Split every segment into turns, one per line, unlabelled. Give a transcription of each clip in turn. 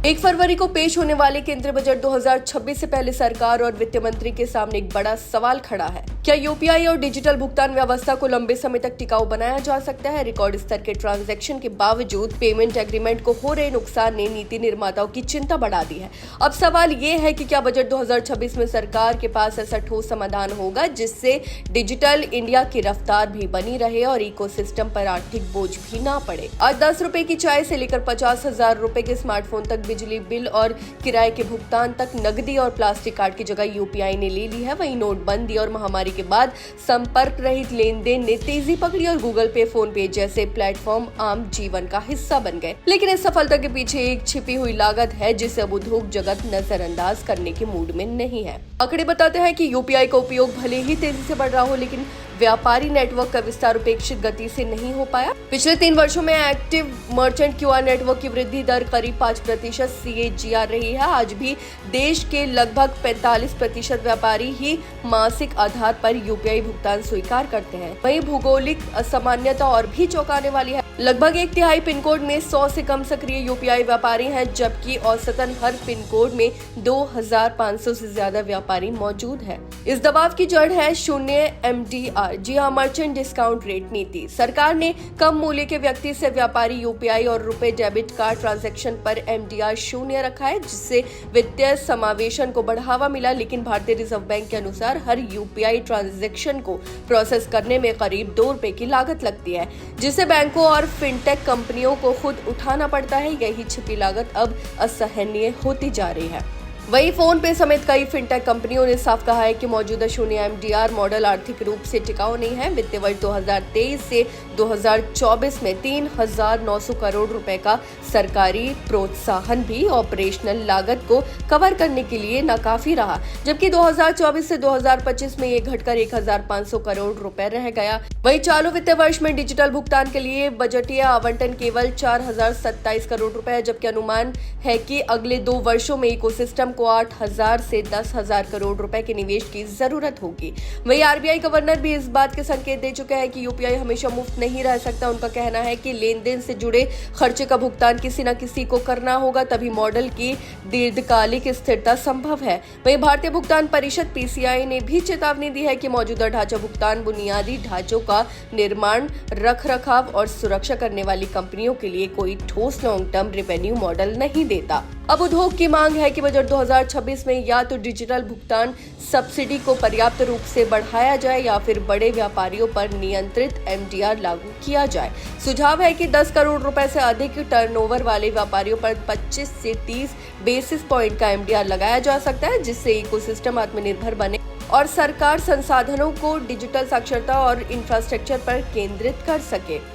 1 फरवरी को पेश होने वाले केंद्रीय बजट 2026 से पहले सरकार और वित्त मंत्री के सामने एक बड़ा सवाल खड़ा है। क्या यूपीआई और डिजिटल भुगतान व्यवस्था को लंबे समय तक टिकाऊ बनाया जा सकता है? रिकॉर्ड स्तर के ट्रांजैक्शन के बावजूद पेमेंट एग्रीमेंट को हो रहे नुकसान ने नीति निर्माताओं की चिंता बढ़ा दी है। अब सवाल ये है कि क्या बजट 2026 में सरकार के पास ऐसा ठोस समाधान होगा जिससे डिजिटल इंडिया की रफ्तार भी बनी रहे और इकोसिस्टम पर आर्थिक बोझ भी ना पड़े। आज 10 रुपए की चाय से लेकर 50,000 रुपए के स्मार्टफोन तक, बिजली बिल और किराए के भुगतान तक नकदी और प्लास्टिक कार्ड की जगह यूपीआई ने ले ली है। वहीं नोटबंदी और महामारी के बाद संपर्क रहित लेन देन ने तेजी पकड़ी और गूगल पे, फोन पे जैसे प्लेटफॉर्म आम जीवन का हिस्सा बन गए। लेकिन इस सफलता के पीछे एक छिपी हुई लागत है जिसे अब उद्योग जगत नजरअंदाज करने के मूड में नहीं है। आंकड़े बताते हैं कि यूपीआई का उपयोग भले ही तेजी से बढ़ रहा हो, लेकिन व्यापारी नेटवर्क का विस्तार अपेक्षित गति से नहीं हो पाया। पिछले 3 वर्षों में एक्टिव मर्चेंट क्यूआर नेटवर्क की वृद्धि दर करीब 5% CAGR रही है। आज भी देश के लगभग 45% व्यापारी ही मासिक आधार पर यूपीआई भुगतान स्वीकार करते हैं। वहीं भौगोलिक असामान्यता और भी चौंकाने वाली है। लगभग 1/3 पिन कोड में 100 से कम सक्रिय यूपीआई व्यापारी हैं, जबकि औसतन हर पिन कोड में 2500 से ज्यादा व्यापारी मौजूद है। इस दबाव की जड़ है शून्य MDR, जी हाँ, मर्चेंट डिस्काउंट रेट नीति। सरकार ने कम मूल्य के व्यक्ति से व्यापारी यूपीआई और रुपए डेबिट कार्ड ट्रांजैक्शन पर MDR 0 रखा है, जिससे वित्तीय समावेशन को बढ़ावा मिला। लेकिन भारतीय रिजर्व बैंक के अनुसार हर यूपीआई ट्रांजैक्शन को प्रोसेस करने में करीब 2 रुपए की लागत लगती है, जिसे बैंकों और फिनटेक कंपनियों को खुद उठाना पड़ता है। यही छिपी लागत अब असहनीय होती जा रही है। वहीं फोन पे समेत कई फिनटेक कंपनियों ने साफ कहा है कि मौजूदा शून्य MDR मॉडल आर्थिक रूप से टिकाऊ नहीं है। वित्तीय वर्ष 2023 से 2024 में 3,900 करोड़ रुपए का सरकारी प्रोत्साहन भी ऑपरेशनल लागत को कवर करने के लिए नाकाफी रहा, जबकि 2024 से 2025 में ये घटकर 1,500 करोड़ रुपए रह गया। वहीं चालू वित्तीय वर्ष में डिजिटल भुगतान के लिए बजटीय आवंटन केवल 4,027 करोड़ रुपए है, जबकि अनुमान है कि अगले 2 वर्षों में इकोसिस्टम को 8,000 से 10,000 करोड़ रुपए के निवेश की जरूरत होगी। वहीं RBI गवर्नर भी इस बात के संकेत दे चुके हैं कि यूपीआई हमेशा मुफ्त नहीं रह सकता। उनका कहना है कि लेन देन से जुड़े खर्चे का भुगतान किसी न किसी को करना होगा, तभी मॉडल की दीर्घकालिक स्थिरता संभव है। वहीं भारतीय भुगतान परिषद PCI ने भी चेतावनी दी है कि मौजूदा ढांचा भुगतान बुनियादी ढांचों का निर्माण, रख रखाव और सुरक्षा करने वाली कंपनियों के लिए कोई ठोस लॉन्ग टर्म रेवेन्यू मॉडल नहीं देता। अब उद्योग की मांग है कि बजट 2026 में या तो डिजिटल भुगतान सब्सिडी को पर्याप्त रूप से बढ़ाया जाए या फिर बड़े व्यापारियों पर नियंत्रित MDR लागू किया जाए। सुझाव है कि 10 करोड़ रुपए से अधिक टर्नओवर वाले व्यापारियों पर 25 से 30 बेसिस पॉइंट का MDR लगाया जा सकता है, जिससे इकोसिस्टम आत्मनिर्भर बने और सरकार संसाधनों को डिजिटल साक्षरता और इंफ्रास्ट्रक्चर पर केंद्रित कर सके।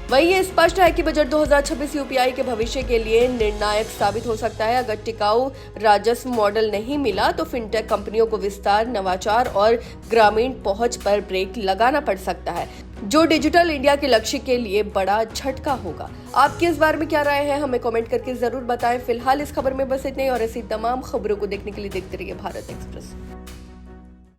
वहीं ये स्पष्ट है कि बजट 2026 यूपीआई के भविष्य के लिए निर्णायक साबित हो सकता है। अगर टिकाऊ राजस्व मॉडल नहीं मिला तो फिनटेक कंपनियों को विस्तार, नवाचार और ग्रामीण पहुंच पर ब्रेक लगाना पड़ सकता है, जो डिजिटल इंडिया के लक्ष्य के लिए बड़ा झटका होगा। आपकी इस बारे में क्या राय है, हमें कमेंट करके जरूर बताएं। फिलहाल इस खबर में बस इतने ही और ऐसी तमाम खबरों को देखने के लिए देखते रहिए भारत एक्सप्रेस।